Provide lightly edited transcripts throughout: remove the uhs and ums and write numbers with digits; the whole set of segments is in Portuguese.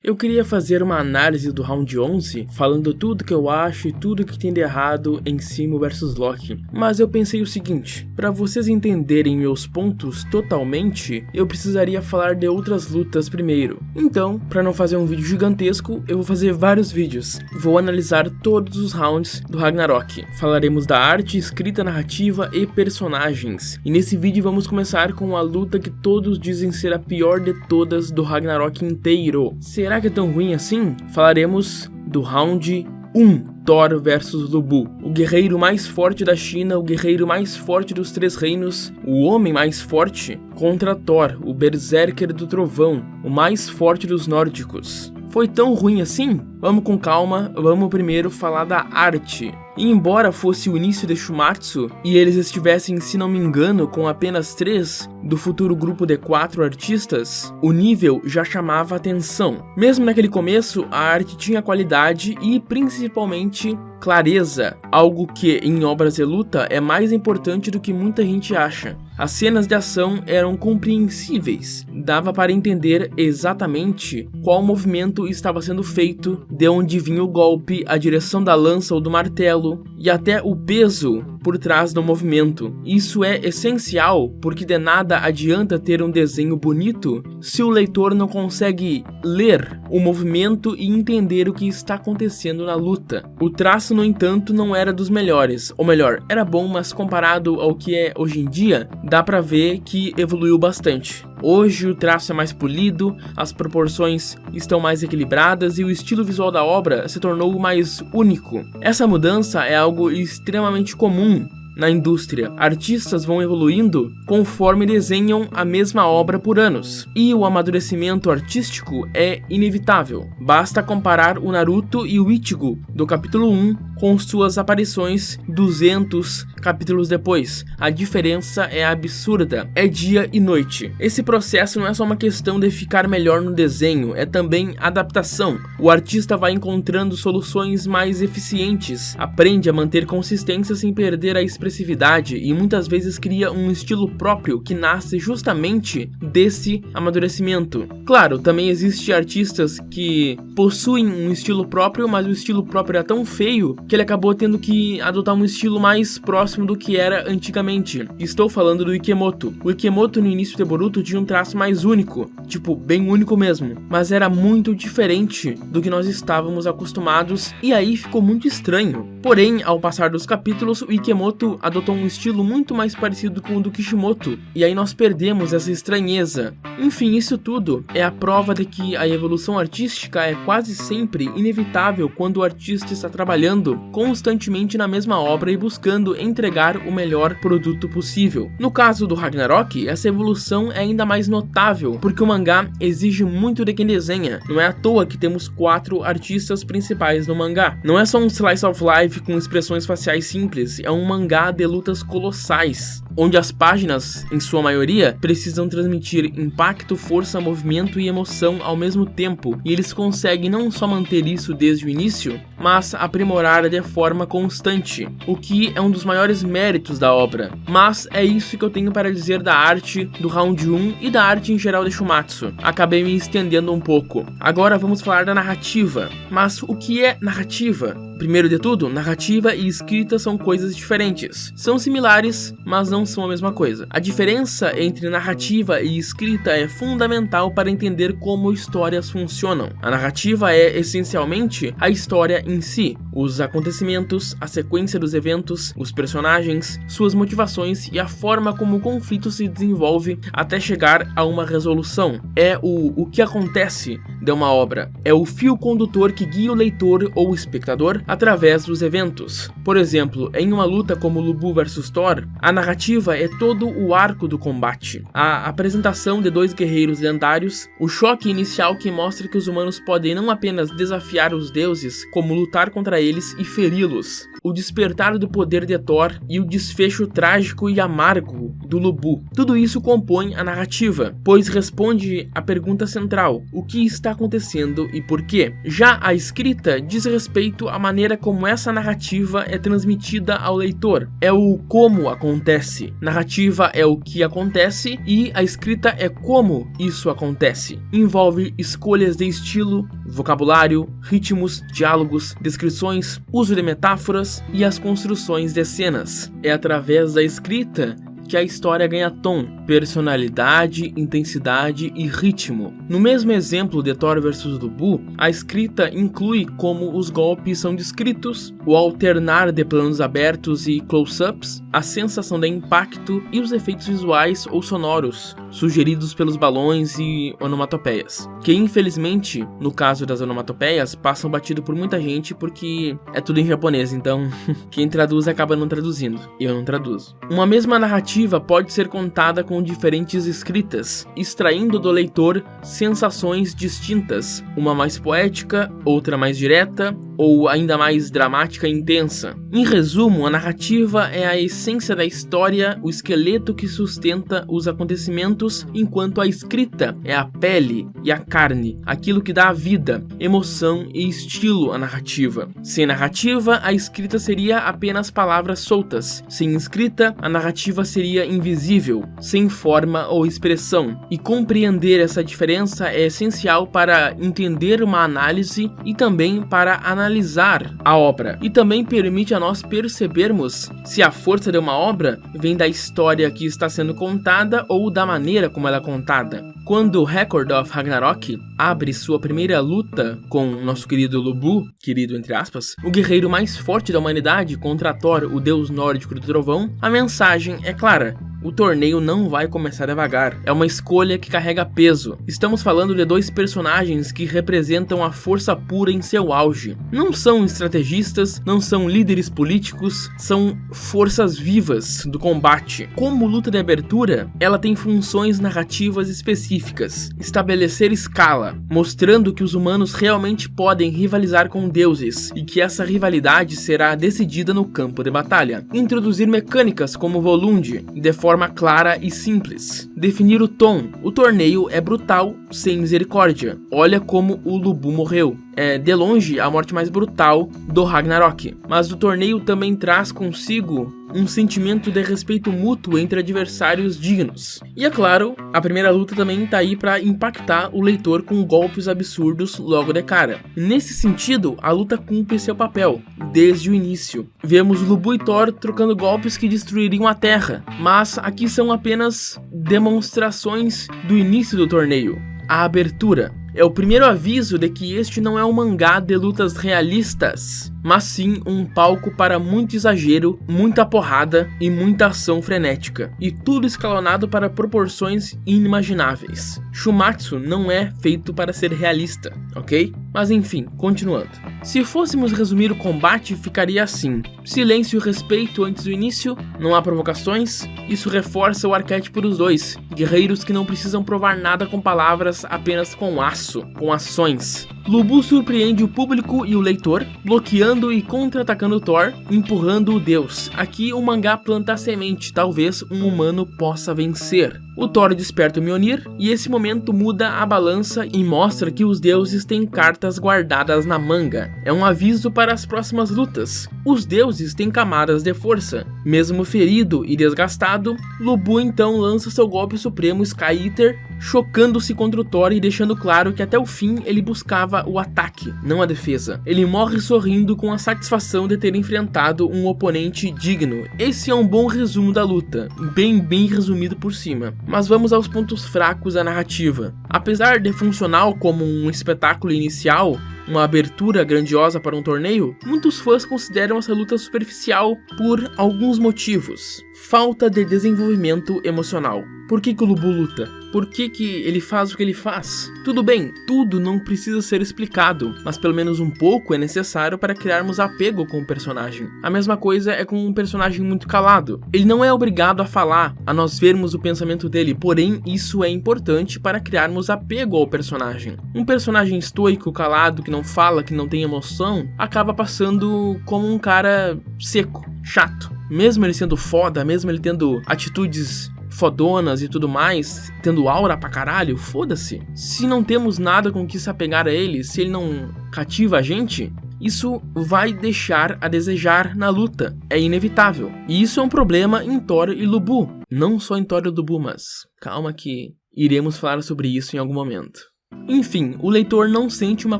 Eu queria fazer uma análise do round 11, falando tudo que eu acho e tudo que tem de errado em Simo vs Loki. Mas eu pensei o seguinte, para vocês entenderem meus pontos totalmente, eu precisaria falar de outras lutas primeiro. Então, para não fazer um vídeo gigantesco, eu vou fazer vários vídeos. Vou analisar todos os rounds do Ragnarok. Falaremos da arte, escrita, narrativa e personagens. E nesse vídeo vamos começar com a luta que todos dizem ser a pior de todas do Ragnarok inteiro. Será que é tão ruim assim? Falaremos do round 1, Thor vs Lubu. O guerreiro mais forte da China, o guerreiro mais forte dos Três Reinos, o homem mais forte contra Thor, o berserker do trovão, o mais forte dos nórdicos. Foi tão ruim assim? Vamos com calma, vamos primeiro falar da arte. E embora fosse o início de Shumatsu, e eles estivessem, se não me engano, com apenas 3 do futuro grupo de 4 artistas, o nível já chamava atenção. Mesmo naquele começo, a arte tinha qualidade e principalmente clareza, algo que em obras de luta é mais importante do que muita gente acha. As cenas de ação eram compreensíveis, dava para entender exatamente qual movimento estava sendo feito, de onde vinha o golpe, a direção da lança ou do martelo, e até o peso por trás do movimento. Isso é essencial, porque de nada adianta ter um desenho bonito se o leitor não consegue ler o movimento e entender o que está acontecendo na luta. O traço, no entanto, não era dos melhores, ou melhor, era bom, mas comparado ao que é hoje em dia, dá pra ver que evoluiu bastante. Hoje o traço é mais polido, as proporções estão mais equilibradas e o estilo visual da obra se tornou mais único. Essa mudança é algo extremamente comum na indústria. Artistas vão evoluindo conforme desenham a mesma obra por anos, e o amadurecimento artístico é inevitável. Basta comparar o Naruto e o Ichigo do capítulo 1 com suas aparições 200 capítulos depois. A diferença é absurda, é dia e noite. Esse processo não é só uma questão de ficar melhor no desenho, é também adaptação. O artista vai encontrando soluções mais eficientes, aprende a manter consistência sem perder a expressividade e muitas vezes cria um estilo próprio que nasce justamente desse amadurecimento. Claro, também existem artistas que possuem um estilo próprio, mas o estilo próprio é tão feio que ele acabou tendo que adotar um estilo mais próximo do que era antigamente. Estou falando do Ikemoto. O Ikemoto no início de Boruto tinha um traço mais único, tipo, bem único mesmo, mas era muito diferente do que nós estávamos acostumados e aí ficou muito estranho. Porém, ao passar dos capítulos, o Ikemoto adotou um estilo muito mais parecido com o do Kishimoto, e aí nós perdemos essa estranheza. Enfim, isso tudo é a prova de que a evolução artística é quase sempre inevitável quando o artista está trabalhando constantemente na mesma obra e buscando entregar o melhor produto possível. No caso do Ragnarok, essa evolução é ainda mais notável, porque o mangá exige muito de quem desenha. Não é à toa que temos 4 artistas principais no mangá. Não é só um slice of life com expressões faciais simples, é um mangá de lutas colossais, onde as páginas, em sua maioria, precisam transmitir impacto, força, movimento e emoção ao mesmo tempo, e eles conseguem não só manter isso desde o início, mas aprimorar de forma constante, o que é um dos maiores méritos da obra. Mas é isso que eu tenho para dizer da arte do round 1 e da arte em geral de Shumatsu. Acabei me estendendo um pouco. Agora vamos falar da narrativa. Mas o que é narrativa? Primeiro de tudo, narrativa e escrita são coisas diferentes. São similares, mas não são a mesma coisa. A diferença entre narrativa e escrita é fundamental para entender como histórias funcionam. A narrativa é, essencialmente, a história em si. Os acontecimentos, a sequência dos eventos, os personagens, suas motivações e a forma como o conflito se desenvolve até chegar a uma resolução. É o que acontece de uma obra. É o fio condutor que guia o leitor ou o espectador através dos eventos. Por exemplo, em uma luta como Lubu vs Thor, a narrativa é todo o arco do combate. A apresentação de 2 guerreiros lendários, o choque inicial que mostra que os humanos podem não apenas desafiar os deuses, como lutar contra eles e feri-los. o despertar do poder de Thor e o desfecho trágico e amargo do Lu Bu. Tudo isso compõe a narrativa, pois responde à pergunta central: o que está acontecendo e por quê? Já a escrita diz respeito à maneira como essa narrativa é transmitida ao leitor. É o como acontece. Narrativa é o que acontece e a escrita é como isso acontece. Envolve escolhas de estilo, vocabulário, ritmos, diálogos, descrições, uso de metáforas e as construções de cenas. É através da escrita que a história ganha tom, personalidade, intensidade e ritmo. No mesmo exemplo de Thor vs Lu Bu, a escrita inclui como os golpes são descritos, o alternar de planos abertos e close-ups, a sensação de impacto e os efeitos visuais ou sonoros sugeridos pelos balões e onomatopeias, que infelizmente, no caso das onomatopeias, passam batido por muita gente porque é tudo em japonês, então quem traduz acaba não traduzindo, eu não traduzo. Uma mesma narrativa pode ser contada com diferentes escritas, extraindo do leitor sensações distintas, uma mais poética, outra mais direta, ou ainda mais dramática e intensa. Em resumo, a narrativa é a essência da história, o esqueleto que sustenta os acontecimentos, enquanto a escrita é a pele e a carne, aquilo que dá vida, emoção e estilo à narrativa. Sem narrativa, a escrita seria apenas palavras soltas. Sem escrita, a narrativa seria invisível, sem forma ou expressão. E compreender essa diferença é essencial para entender uma análise e também para analisar a obra. E também permite a nós percebermos se a força de uma obra vem da história que está sendo contada ou da maneira como ela é contada. Quando Record of Ragnarok abre sua primeira luta com nosso querido Lu Bu, querido entre aspas, o guerreiro mais forte da humanidade contra Thor, o deus nórdico do trovão, a mensagem é clara: o torneio não vai começar devagar, é uma escolha que carrega peso. Estamos falando de dois personagens que representam a força pura em seu auge. Não são estrategistas, não são líderes políticos, são forças vivas do combate. Como luta de abertura, ela tem funções narrativas específicas. Estabelecer escala, mostrando que os humanos realmente podem rivalizar com deuses e que essa rivalidade será decidida no campo de batalha. Introduzir mecânicas como Volund, de forma clara e simples. Definir o tom. O torneio é brutal, sem misericórdia. Olha como o Lu Bu morreu. É, de longe, a morte mais brutal do Ragnarok. Mas o torneio também traz consigo um sentimento de respeito mútuo entre adversários dignos. E é claro, a primeira luta também tá aí para impactar o leitor com golpes absurdos logo de cara. Nesse sentido, a luta cumpre seu papel, desde o início. Vemos Lu Bu e Thor trocando golpes que destruiriam a Terra, mas aqui são apenas demonstrações do início do torneio. A abertura é o primeiro aviso de que este não é um mangá de lutas realistas, mas sim um palco para muito exagero, muita porrada e muita ação frenética, e tudo escalonado para proporções inimagináveis. Shumatsu não é feito para ser realista, ok? Mas enfim, continuando. Se fôssemos resumir o combate, ficaria assim: silêncio e respeito antes do início, não há provocações, isso reforça o arquétipo dos dois, guerreiros que não precisam provar nada com palavras, apenas com aço, com ações. Lu Bu surpreende o público e o leitor, bloqueando e contra-atacando Thor, empurrando o deus. Aqui o mangá planta a semente, talvez um humano possa vencer. O Thor desperta o Mjolnir e esse momento muda a balança e mostra que os deuses têm cartas guardadas na manga. É um aviso para as próximas lutas. Os deuses têm camadas de força. Mesmo ferido e desgastado, Lu Bu então lança seu golpe supremo Sky Eater, chocando-se contra o Thor e deixando claro que até o fim ele buscava o ataque, não a defesa. Ele morre sorrindo com a satisfação de ter enfrentado um oponente digno. Esse é um bom resumo da luta, bem resumido por cima. Mas vamos aos pontos fracos da narrativa. Apesar de funcional como um espetáculo inicial, uma abertura grandiosa para um torneio, muitos fãs consideram essa luta superficial por alguns motivos. Falta de desenvolvimento emocional. Por que o Lu Bu luta? Por que ele faz o que ele faz? Tudo bem, tudo não precisa ser explicado, mas pelo menos um pouco é necessário para criarmos apego com o personagem. A mesma coisa é com um personagem muito calado. Ele não é obrigado a falar, a nós vermos o pensamento dele, porém isso é importante para criarmos apego ao personagem. Um personagem estoico, calado, que não fala, que não tem emoção, acaba passando como um cara seco, chato. Mesmo ele sendo foda, mesmo ele tendo atitudes fodonas e tudo mais, tendo aura pra caralho, foda-se. Se não temos nada com que se apegar a ele, se ele não cativa a gente, isso vai deixar a desejar na luta. É inevitável. E isso é um problema em Thor e Lu Bu. Não só em Thor e Lu Bu, mas calma que iremos falar sobre isso em algum momento. Enfim, o leitor não sente uma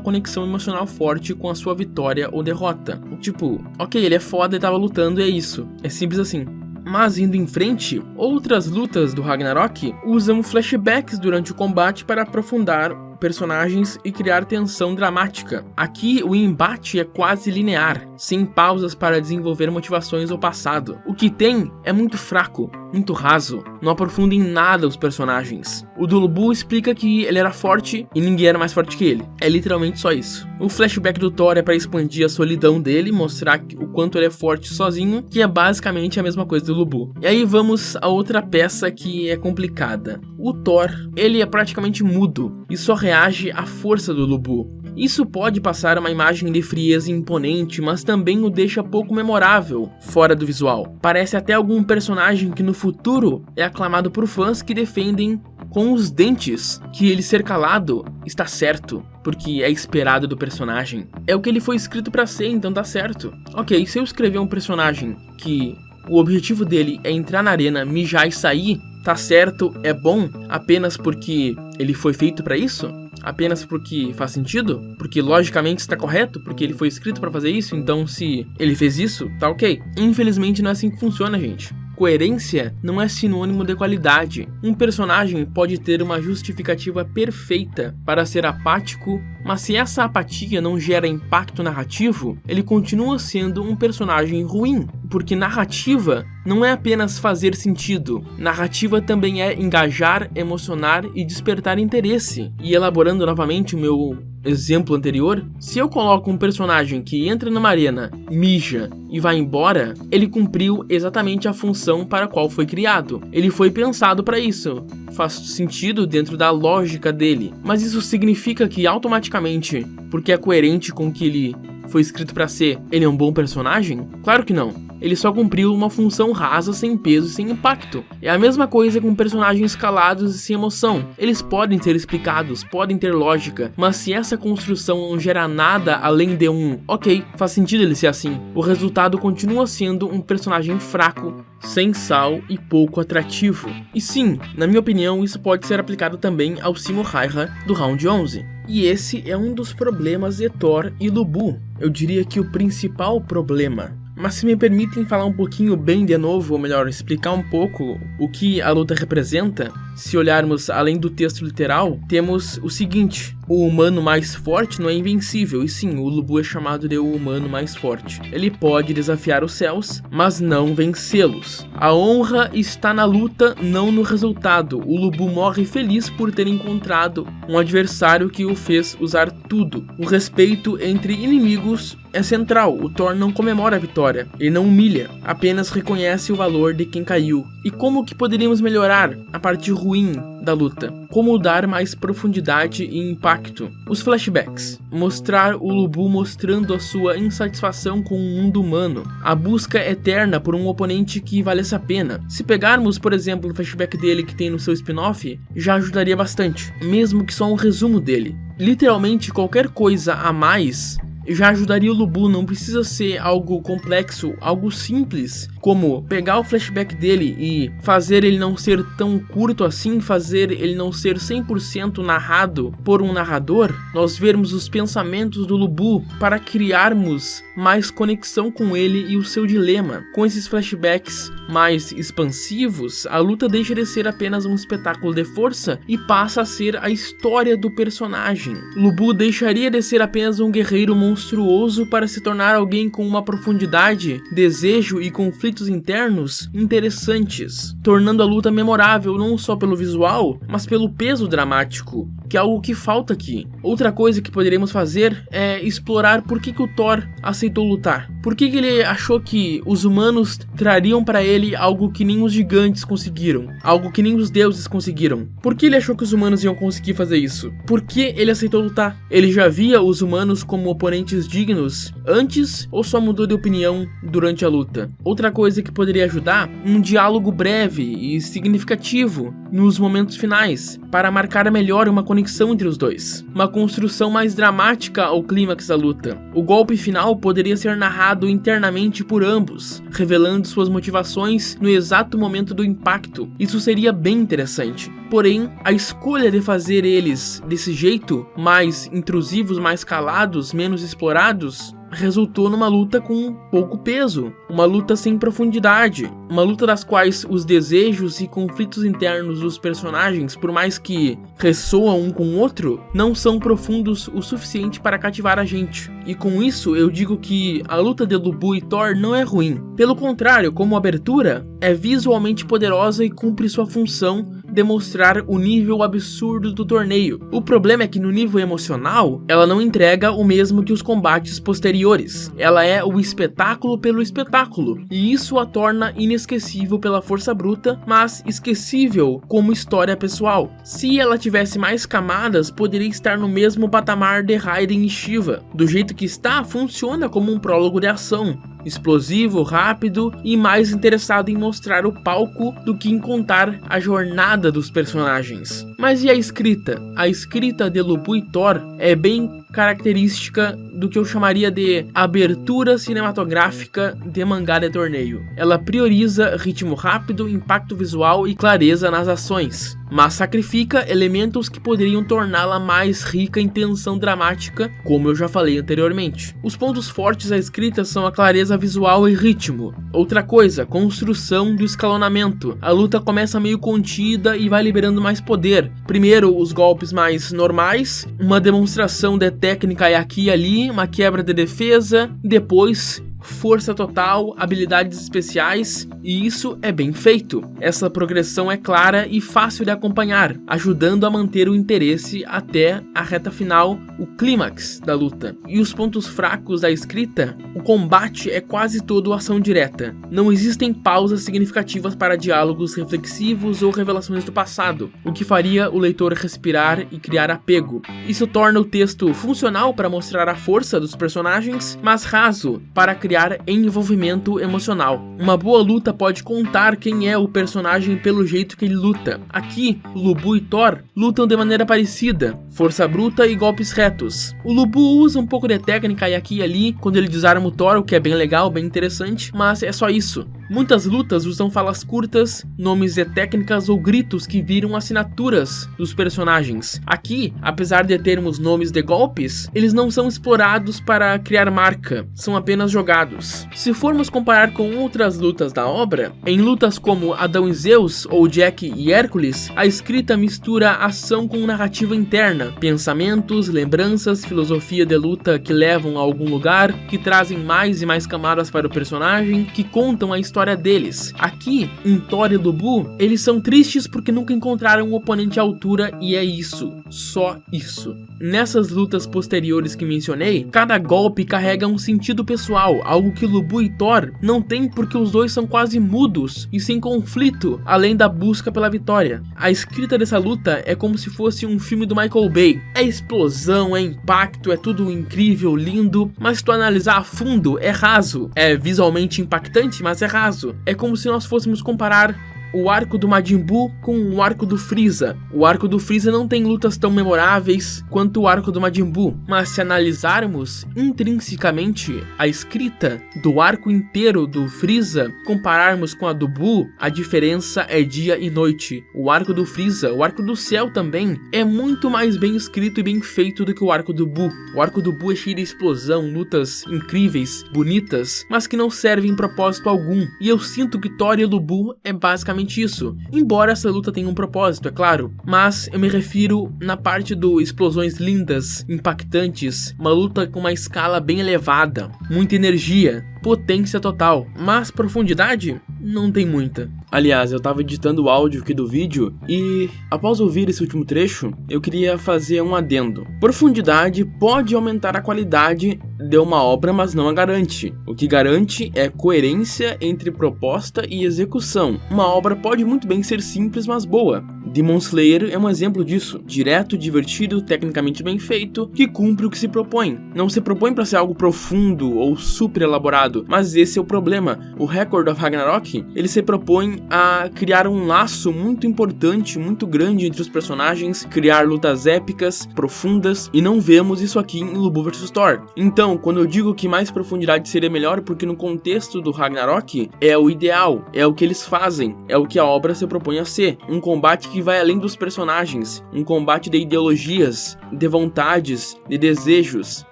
conexão emocional forte com a sua vitória ou derrota. Tipo, ok, ele é foda e tava lutando e é isso. É simples assim. Mas indo em frente, outras lutas do Ragnarok usam flashbacks durante o combate para aprofundar personagens e criar tensão dramática. Aqui o embate é quase linear, sem pausas para desenvolver motivações ou passado. O que tem é muito fraco, muito raso, não aprofunda em nada os personagens. O do Lu Bu explica que ele era forte e ninguém era mais forte que ele. É literalmente só isso. O flashback do Thor é para expandir a solidão dele, mostrar o quanto ele é forte sozinho, que é basicamente a mesma coisa do Lu Bu. E aí vamos a outra peça que é complicada. O Thor, ele é praticamente mudo e só reage à força do Lu Bu. Isso pode passar uma imagem de frieza imponente, mas também o deixa pouco memorável, fora do visual. Parece até algum personagem que no futuro é aclamado por fãs que defendem com os dentes que ele ser calado está certo, porque é esperado do personagem. É o que ele foi escrito pra ser, então tá certo. Ok, se eu escrever um personagem que o objetivo dele é entrar na arena, mijar e sair, tá certo, é bom apenas porque ele foi feito pra isso? Apenas porque faz sentido? Porque logicamente está correto? Porque ele foi escrito pra fazer isso? Então se ele fez isso, tá ok. Infelizmente não é assim que funciona, gente. Coerência não é sinônimo de qualidade. Um personagem pode ter uma justificativa perfeita para ser apático, mas se essa apatia não gera impacto narrativo, ele continua sendo um personagem ruim. Porque narrativa não é apenas fazer sentido. Narrativa também é engajar, emocionar e despertar interesse. E elaborando novamente o meu exemplo anterior, se eu coloco um personagem que entra numa arena, mija e vai embora, ele cumpriu exatamente a função para a qual foi criado. Ele foi pensado para isso. Faz sentido dentro da lógica dele. Mas isso significa que automaticamente, porque é coerente com o que ele foi escrito para ser, ele é um bom personagem? Claro que não. Ele só cumpriu uma função rasa, sem peso e sem impacto. É a mesma coisa com personagens calados e sem emoção. Eles podem ser explicados, podem ter lógica, mas se essa construção não gera nada além de um ok, faz sentido ele ser assim, o resultado continua sendo um personagem fraco, sem sal e pouco atrativo. E sim, na minha opinião, isso pode ser aplicado também ao Simo Häyhä do Round 11. E esse é um dos problemas de Thor e Lu Bu. Eu diria que o principal problema. Mas se me permitem falar um pouquinho bem de novo, ou melhor, explicar um pouco o que a luta representa, se olharmos além do texto literal, temos o seguinte: o humano mais forte não é invencível, e sim, o Lu Bu é chamado de o humano mais forte. Ele pode desafiar os céus, mas não vencê-los. A honra está na luta, não no resultado. O Lu Bu morre feliz por ter encontrado um adversário que o fez usar tudo. O respeito entre inimigos é central. O Thor não comemora a vitória, ele não humilha, apenas reconhece o valor de quem caiu. E como que poderíamos melhorar a parte ruim da luta? Como dar mais profundidade e impacto? Os flashbacks. Mostrar o Lu Bu mostrando a sua insatisfação com o mundo humano. A busca eterna por um oponente que valesse a pena. Se pegarmos, por exemplo, o flashback dele que tem no seu spin-off, já ajudaria bastante, mesmo que só um resumo dele. Literalmente qualquer coisa a mais já ajudaria o Lu Bu. Não precisa ser algo complexo, algo simples, como pegar o flashback dele e fazer ele não ser tão curto assim, fazer ele não ser 100% narrado por um narrador, nós vermos os pensamentos do Lu Bu para criarmos mais conexão com ele e o seu dilema. Com esses flashbacks mais expansivos, a luta deixa de ser apenas um espetáculo de força e passa a ser a história do personagem. Lu Bu deixaria de ser apenas um guerreiro monstruoso monstruoso para se tornar alguém com uma profundidade, desejo e conflitos internos interessantes, tornando a luta memorável não só pelo visual, mas pelo peso dramático, que é algo que falta aqui. Outra coisa que poderíamos fazer é explorar por que o Thor aceitou lutar. Por que ele achou que os humanos trariam para ele algo que nem os gigantes conseguiram, algo que nem os deuses conseguiram. Por que ele achou que os humanos iam conseguir fazer isso? Por que ele aceitou lutar? Ele já via os humanos como oponentes dignos antes ou só mudou de opinião durante a luta? Outra coisa que poderia ajudar, um diálogo breve e significativo nos momentos finais, para marcar melhor uma conexão entre os dois. Uma construção mais dramática ao clímax da luta. O golpe final poderia ser narrado internamente por ambos, revelando suas motivações no exato momento do impacto. Isso seria bem interessante. Porém, a escolha de fazer eles desse jeito, mais intrusivos, mais calados, menos explorados, resultou numa luta com pouco peso, uma luta sem profundidade, uma luta das quais os desejos e conflitos internos dos personagens, por mais que ressoam um com o outro, não são profundos o suficiente para cativar a gente. E com isso eu digo que a luta de Lu Bu e Thor não é ruim. Pelo contrário, como abertura, é visualmente poderosa e cumpre sua função, demonstrar o nível absurdo do torneio. O problema é que no nível emocional, ela não entrega o mesmo que os combates posteriores. Ela é o espetáculo pelo espetáculo, e isso a torna inesquecível pela força bruta, mas esquecível como história pessoal. Se ela tivesse mais camadas, poderia estar no mesmo patamar de Raiden e Shiva. Do jeito que está, funciona como um prólogo de ação, explosivo, rápido e mais interessado em mostrar o palco do que em contar a jornada dos personagens. Mas e a escrita? A escrita de Lu Bu e Thor é bem característica do que eu chamaria de abertura cinematográfica de mangá de torneio. Ela prioriza ritmo rápido, impacto visual e clareza nas ações, mas sacrifica elementos que poderiam torná-la mais rica em tensão dramática, como eu já falei anteriormente. Os pontos fortes da escrita são a clareza visual e ritmo. Outra coisa, construção do escalonamento. A luta começa meio contida e vai liberando mais poder. Primeiro, os golpes mais normais, uma demonstração de técnica aqui e ali, uma quebra de defesa, depois força total, habilidades especiais, e isso é bem feito. Essa progressão é clara e fácil de acompanhar, ajudando a manter o interesse até a reta final, o clímax da luta. E os pontos fracos da escrita? O combate é quase todo ação direta. Não existem pausas significativas para diálogos reflexivos ou revelações do passado, o que faria o leitor respirar e criar apego. Isso torna o texto funcional para mostrar a força dos personagens, mas raso para criar envolvimento emocional. Uma boa luta pode contar quem é o personagem pelo jeito que ele luta. Aqui, Lu Bu e Thor lutam de maneira parecida, força bruta e golpes retos. O Lu Bu usa um pouco de técnica aqui e ali quando ele desarma o Thor, o que é bem legal, bem interessante, mas é só isso. Muitas lutas usam falas curtas, nomes de técnicas ou gritos que viram assinaturas dos personagens. Aqui, apesar de termos nomes de golpes, eles não são explorados para criar marca, são apenas jogados. Se formos comparar com outras lutas da obra, em lutas como Adão e Zeus ou Jack e Hércules, a escrita mistura ação com narrativa interna, pensamentos, lembranças, filosofia de luta que levam a algum lugar, que trazem mais e mais camadas para o personagem, que contam a história deles. Aqui, em Thor e Lu Bu, eles são tristes porque nunca encontraram um oponente à altura e é isso, só isso. Nessas lutas posteriores que mencionei, cada golpe carrega um sentido pessoal, algo que Lu Bu e Thor não tem porque os dois são quase mudos e sem conflito, além da busca pela vitória. A escrita dessa luta é como se fosse um filme do Michael Bay. É explosão, é impacto, é tudo incrível, lindo, mas se tu analisar a fundo, é raso. É visualmente impactante, mas é raso. É como se nós fôssemos comparar o arco do Majin Buu com o arco do Freeza. O arco do Freeza não tem lutas tão memoráveis quanto o arco do Majin Buu, mas se analisarmos intrinsecamente a escrita do arco inteiro do Freeza, compararmos com a do Buu, a diferença é dia e noite. O arco do Freeza, o arco do céu também, é muito mais bem escrito e bem feito do que o arco do Buu. O arco do Buu é cheio de explosão, lutas incríveis, bonitas, mas que não servem em propósito algum. E eu sinto que Thor e Lu Bu é basicamente exatamente isso, embora essa luta tenha um propósito, é claro, mas eu me refiro na parte do explosões lindas, impactantes, uma luta com uma escala bem elevada, muita energia, potência total, mas profundidade não tem muita. Aliás, eu tava editando o áudio aqui do vídeo e, após ouvir esse último trecho, eu queria fazer um adendo. Profundidade pode aumentar a qualidade de uma obra, mas não a garante. O que garante é coerência entre proposta e execução. Uma obra pode muito bem ser simples, mas boa. Demon Slayer é um exemplo disso. Direto, divertido, tecnicamente bem feito, que cumpre o que se propõe. Não se propõe para ser algo profundo ou super elaborado, mas esse é o problema. O Record of Ragnarok, ele se propõe a criar um laço muito importante, muito grande entre os personagens, criar lutas épicas, profundas, e não vemos isso aqui em Lubu vs Thor. Então, quando eu digo que mais profundidade seria melhor, porque no contexto do Ragnarok é o ideal, é o que eles fazem, é o que a obra se propõe a ser. Um combate que vai além dos personagens, um combate de ideologias, de vontades, de desejos,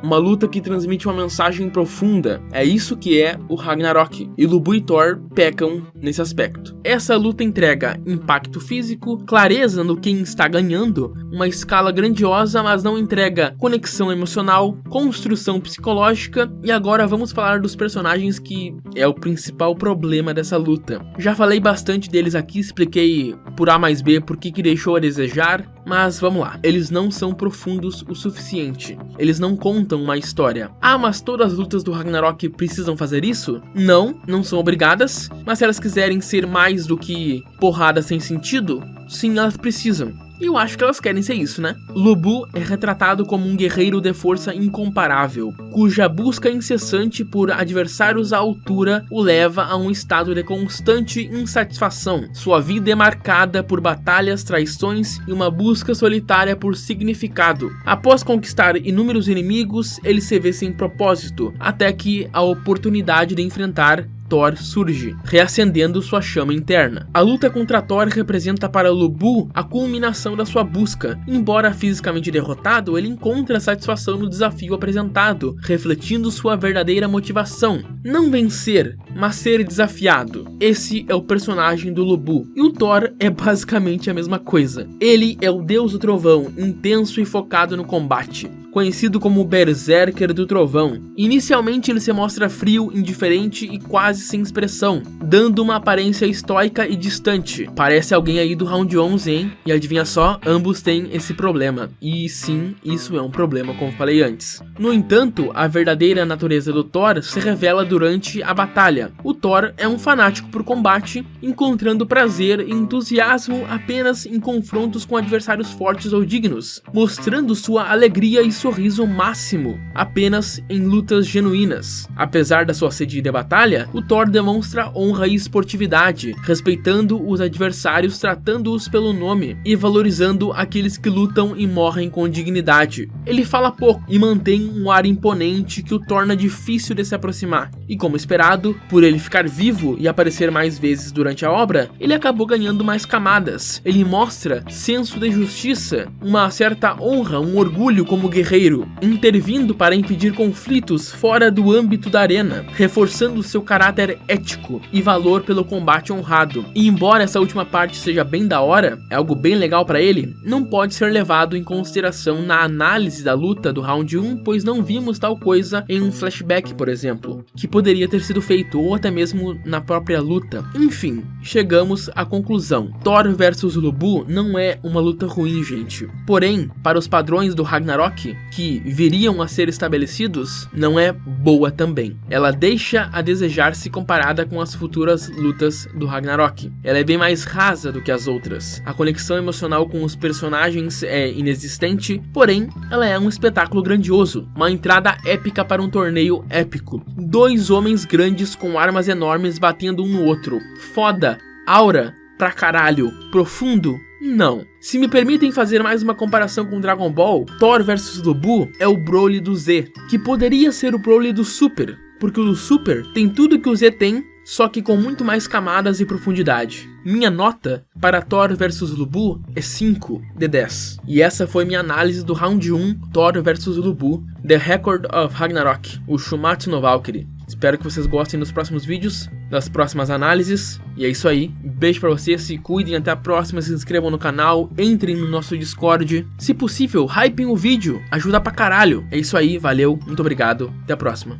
uma luta que transmite uma mensagem profunda. É isso que é o Ragnarok, e Lubu e Thor pecam nesse aspecto. Essa luta entrega impacto físico, clareza no quem está ganhando, uma escala grandiosa, mas não entrega conexão emocional, construção psicológica, e agora vamos falar dos personagens, que é o principal problema dessa luta. Já falei bastante deles aqui, expliquei por A mais B por que deixou a desejar, mas vamos lá. Eles não são profundos o suficiente. Eles não contam uma história. Ah, mas todas as lutas do Ragnarok precisam fazer isso? Não são obrigadas, mas se elas quiserem ser mais do que porrada sem sentido, sim, elas precisam. E eu acho que elas querem ser isso, né? Lubu é retratado como um guerreiro de força incomparável, cuja busca incessante por adversários à altura o leva a um estado de constante insatisfação. Sua vida é marcada por batalhas, traições e uma busca solitária por significado. Após conquistar inúmeros inimigos, ele se vê sem propósito, até que a oportunidade de enfrentar Thor surge, reacendendo sua chama interna. A luta contra Thor representa para Lubu a culminação da sua busca. Embora fisicamente derrotado, ele encontra satisfação no desafio apresentado, refletindo sua verdadeira motivação. Não vencer, mas ser desafiado. Esse é o personagem do Lubu. E o Thor é basicamente a mesma coisa. Ele é o deus do trovão, intenso e focado no combate, conhecido como o Berserker do Trovão. Inicialmente ele se mostra frio, indiferente e quase sem expressão, dando uma aparência estoica e distante. Parece alguém aí do Round 11, hein? E adivinha só, ambos têm esse problema. E sim, isso é um problema, como falei antes. No entanto, a verdadeira natureza do Thor se revela durante a batalha. O Thor é um fanático por combate, encontrando prazer e entusiasmo apenas em confrontos com adversários fortes ou dignos, mostrando sua alegria e sorriso máximo apenas em lutas genuínas. Apesar da sua sede de batalha, o Thor demonstra honra e esportividade, respeitando os adversários, tratando-os pelo nome e valorizando aqueles que lutam e morrem com dignidade. Ele fala pouco e mantém um ar imponente que o torna difícil de se aproximar. E como esperado, por ele ficar vivo e aparecer mais vezes durante a obra, ele acabou ganhando mais camadas. Ele mostra senso de justiça, uma certa honra, um orgulho como guerreiro, intervindo para impedir conflitos fora do âmbito da arena, reforçando seu caráter ético e valor pelo combate honrado. E embora essa última parte seja bem da hora, é algo bem legal para ele, não pode ser levado em consideração na análise da luta do round 1, pois não vimos tal coisa em um flashback, por exemplo, que poderia ter sido feito, ou até mesmo na própria luta. Enfim, chegamos à conclusão. Thor vs Lubu não é uma luta ruim, gente. Porém, para os padrões do Ragnarok, que viriam a ser estabelecidos, não é boa também. Ela deixa a desejar se comparada com as futuras lutas do Ragnarok. Ela é bem mais rasa do que as outras. A conexão emocional com os personagens é inexistente, porém, ela é um espetáculo grandioso, uma entrada épica para um torneio épico. Dois homens grandes com armas enormes batendo um no outro. Foda, aura, pra caralho, profundo. Não. Se me permitem fazer mais uma comparação com Dragon Ball, Thor vs Lubu é o Broly do Z, que poderia ser o Broly do Super, porque o do Super tem tudo que o Z tem, só que com muito mais camadas e profundidade. Minha nota para Thor vs Lubu é 5 de 10. E essa foi minha análise do round 1 Thor vs Lubu, The Record of Ragnarok, o Shumatsu no Valkyrie. Espero que vocês gostem dos próximos vídeos, das próximas análises. E é isso aí. Beijo pra vocês, se cuidem, até a próxima. Se inscrevam no canal, entrem no nosso Discord. Se possível, hypem o vídeo, ajuda pra caralho. É isso aí, valeu, muito obrigado, até a próxima.